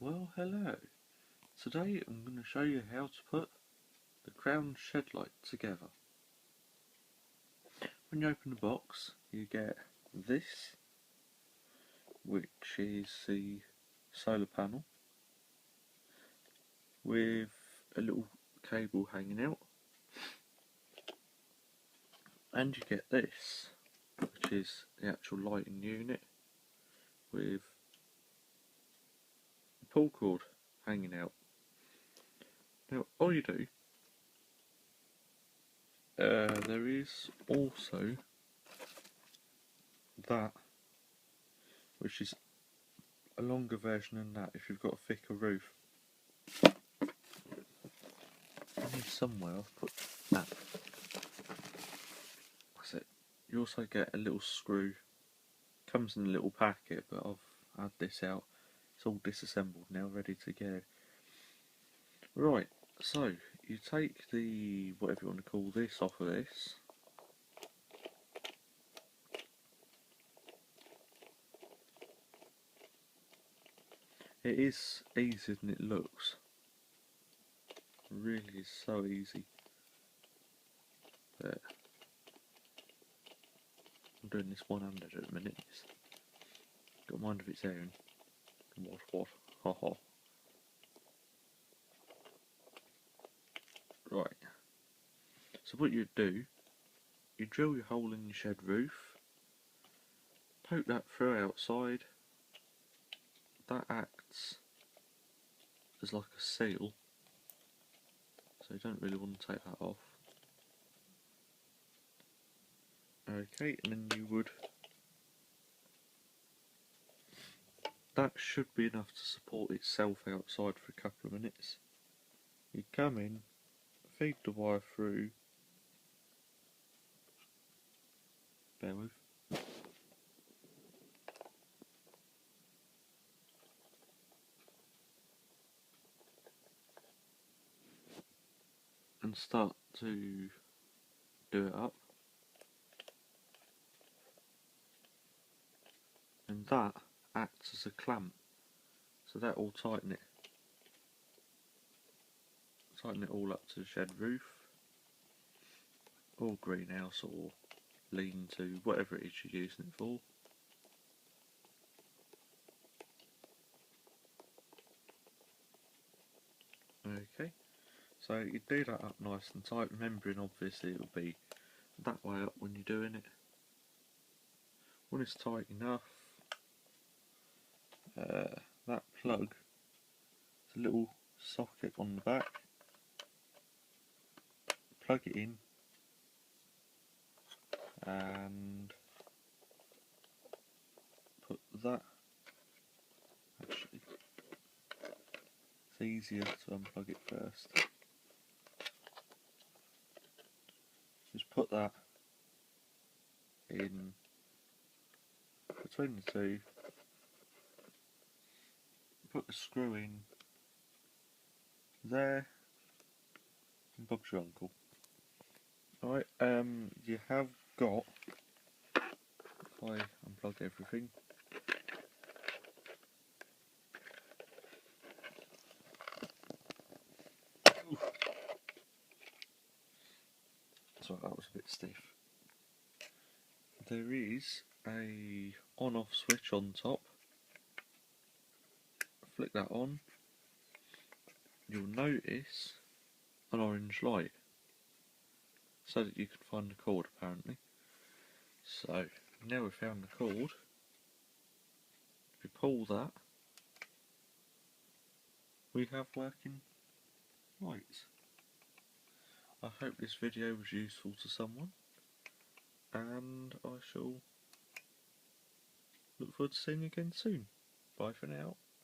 Well, hello. Today I'm going to show you how to put the crown shed light together. When you open the box, you get this, which is the solar panel with a little cable hanging out, and you get this, which is the actual lighting unit with the pull cord hanging out. Now, all you do, there is also that, which is a longer version than that if you've got a thicker roof. I need somewhere I've put that. That's it. You also get a little screw. Comes in a little packet, but I've had this out. It's all disassembled now, ready to go. Right, so you take the, whatever you want to call this, off of this. It is easier than it looks. It really is so easy. But I'm doing this one-handed at the minute. It's got a mind of its own. What? Ha ha. Right. So what you do, you drill your hole in your shed roof, poke that through outside. That acts as like a seal, so you don't really want to take that off. Okay, and then you would, that should be enough to support itself outside for a couple of minutes. You come in, feed the wire through, bear with, and start to do it up, and that acts as a clamp, so that will tighten it all up to the shed roof, or greenhouse, or lean-to, whatever it is you're using it for. Okay, so you do that up nice and tight, remembering obviously it'll be that way up when you're doing it. When it's tight enough, that plug, it's a little socket on the back, plug it in, and put that, actually it's easier to unplug it first. Just put that in between the two, put the screw in there, and Bob's your uncle. Alright, you have got, if I unplug everything, sorry, that was a bit stiff. There is a on-off switch on top. Flick that on, you'll notice an orange light, so that you can find the cord apparently. So now we've found the cord, if you pull that, we have working lights. I hope this video was useful to someone, and I shall look forward to seeing you again soon. Bye for now.